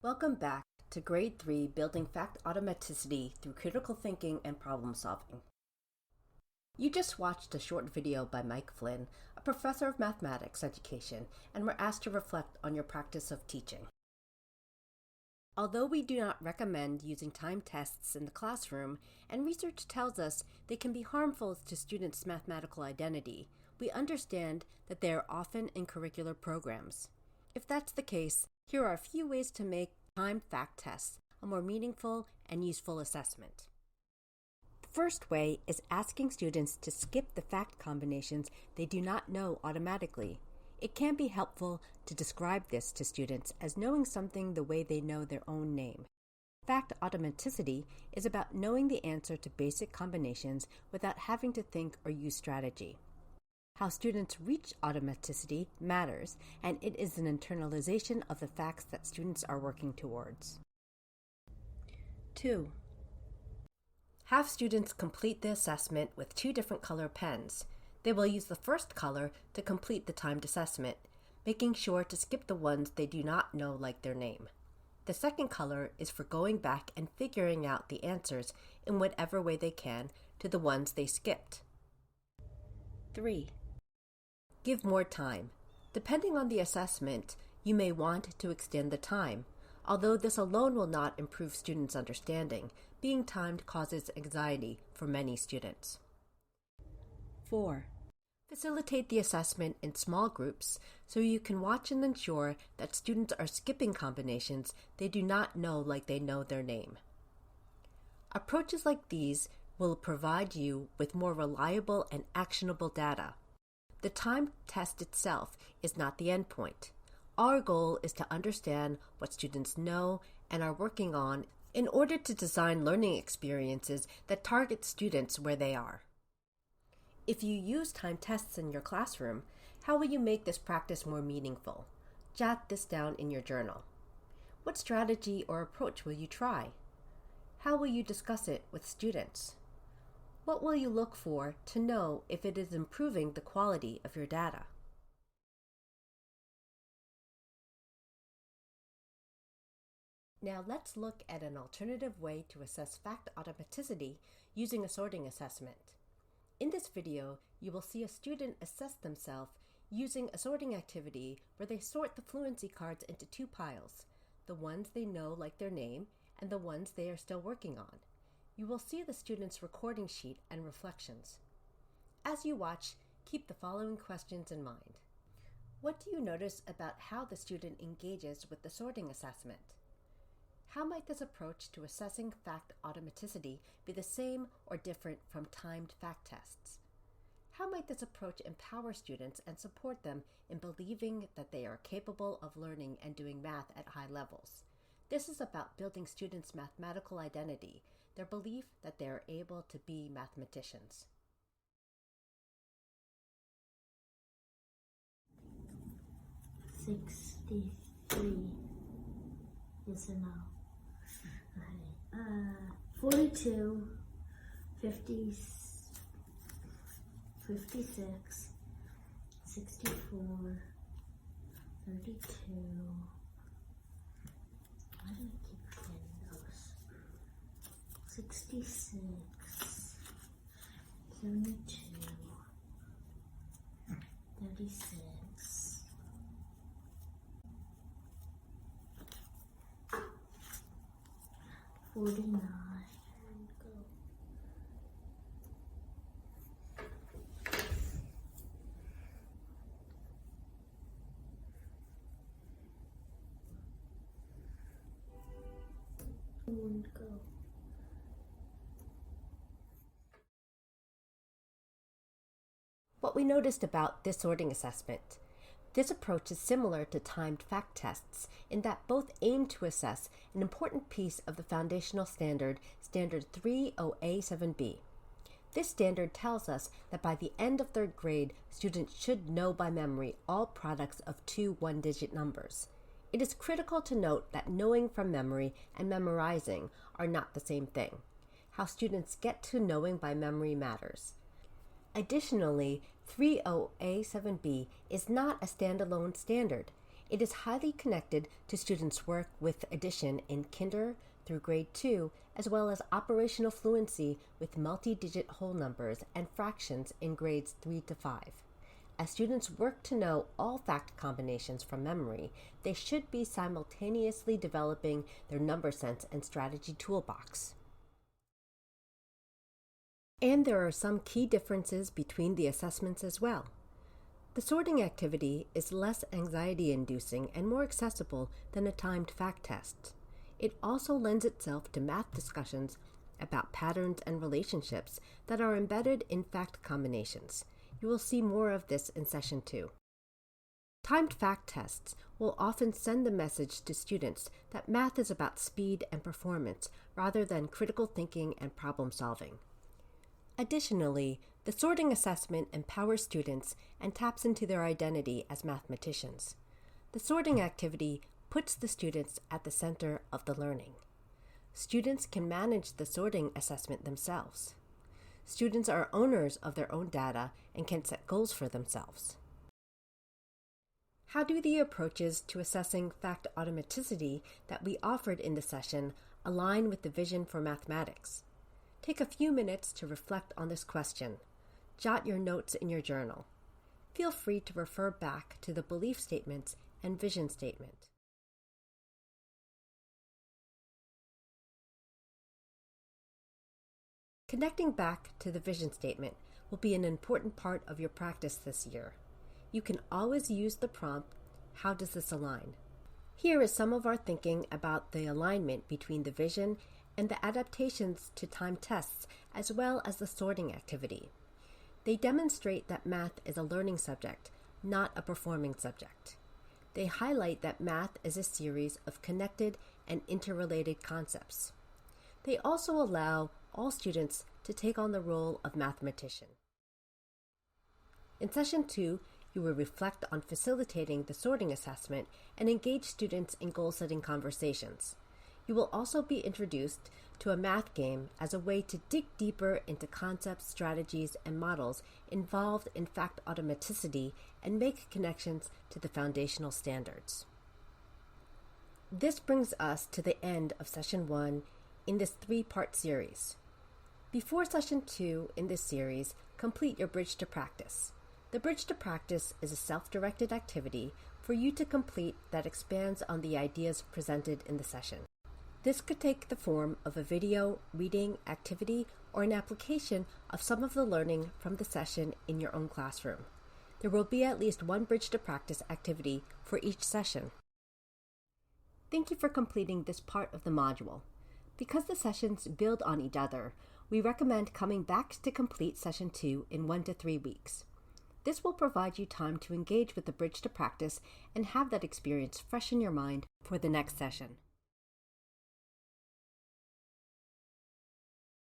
Welcome back to Grade 3 Building Fact Automaticity through Critical Thinking and Problem Solving. You just watched a short video by Mike Flynn, a professor of mathematics education, and were asked to reflect on your practice of teaching. Although we do not recommend using timed tests in the classroom, and research tells us they can be harmful to students' mathematical identity, we understand that they are often in curricular programs. If that's the case, here are a few ways to make timed fact tests a more meaningful and useful assessment. The first way is asking students to skip the fact combinations they do not know automatically. It can be helpful to describe this to students as knowing something the way they know their own name. Fact automaticity is about knowing the answer to basic combinations without having to think or use strategy. How students reach automaticity matters, and it is an internalization of the facts that students are working towards. 2. Have students complete the assessment with 2 different color pens. They will use the first color to complete the timed assessment, making sure to skip the ones they do not know like their name. The second color is for going back and figuring out the answers in whatever way they can to the ones they skipped. 3. Give more time. Depending on the assessment, you may want to extend the time. Although this alone will not improve students' understanding, being timed causes anxiety for many students. 4. Facilitate the assessment in small groups so you can watch and ensure that students are skipping combinations they do not know like they know their name. Approaches like these will provide you with more reliable and actionable data. The timed test itself is not the endpoint. Our goal is to understand what students know and are working on in order to design learning experiences that target students where they are. If you use timed tests in your classroom, how will you make this practice more meaningful? Jot this down in your journal. What strategy or approach will you try? How will you discuss it with students? What will you look for to know if it is improving the quality of your data? Now let's look at an alternative way to assess fact automaticity using a sorting assessment. In this video, you will see a student assess themselves using a sorting activity where they sort the fluency cards into 2 piles, the ones they know like their name and the ones they are still working on. You will see the student's recording sheet and reflections. As you watch, keep the following questions in mind. What do you notice about how the student engages with the sorting assessment? How might this approach to assessing fact automaticity be the same or different from timed fact tests? How might this approach empower students and support them in believing that they are capable of learning and doing math at high levels? This is about building students' mathematical identity, their belief that they are able to be mathematicians. Yes or no? Okay. 42, 50, 56, 64, 32. Why do I keep forgetting those? 66, 72, 36, 49. And go. What we noticed about this sorting assessment. This approach is similar to timed fact tests in that both aim to assess an important piece of the foundational standard, Standard 308A7B. This standard tells us that by the end of 3rd grade, students should know by memory all products of 2 one-digit numbers. It is critical to note that knowing from memory and memorizing are not the same thing. How students get to knowing by memory matters. Additionally, 308A7B is not a standalone standard. It is highly connected to students' work with addition in kinder through grade 2, as well as operational fluency with multi-digit whole numbers and fractions in grades 3 to 5. As students work to know all fact combinations from memory, they should be simultaneously developing their number sense and strategy toolbox. And there are some key differences between the assessments as well. The sorting activity is less anxiety-inducing and more accessible than a timed fact test. It also lends itself to math discussions about patterns and relationships that are embedded in fact combinations. You will see more of this in Session 2. Timed fact tests will often send the message to students that math is about speed and performance rather than critical thinking and problem solving. Additionally, the sorting assessment empowers students and taps into their identity as mathematicians. The sorting activity puts the students at the center of the learning. Students can manage the sorting assessment themselves. Students are owners of their own data and can set goals for themselves. How do the approaches to assessing fact automaticity that we offered in the session align with the vision for mathematics? Take a few minutes to reflect on this question. Jot your notes in your journal. Feel free to refer back to the belief statements and vision statement. Connecting back to the vision statement will be an important part of your practice this year. You can always use the prompt, "How does this align?" Here is some of our thinking about the alignment between the vision and the adaptations to timed tests, as well as the sorting activity. They demonstrate that math is a learning subject, not a performing subject. They highlight that math is a series of connected and interrelated concepts. They also allow all students to take on the role of mathematician. In Session 2, you will reflect on facilitating the sorting assessment and engage students in goal-setting conversations. You will also be introduced to a math game as a way to dig deeper into concepts, strategies, and models involved in fact automaticity and make connections to the foundational standards. This brings us to the end of Session 1 in this 3-part series. Before Session 2 in this series, complete your Bridge to Practice. The Bridge to Practice is a self-directed activity for you to complete that expands on the ideas presented in the session. This could take the form of a video, reading, activity, or an application of some of the learning from the session in your own classroom. There will be at least one Bridge to Practice activity for each session. Thank you for completing this part of the module. Because the sessions build on each other, we recommend coming back to complete Session 2 in 1 to 3 weeks. This will provide you time to engage with the Bridge to Practice and have that experience fresh in your mind for the next session.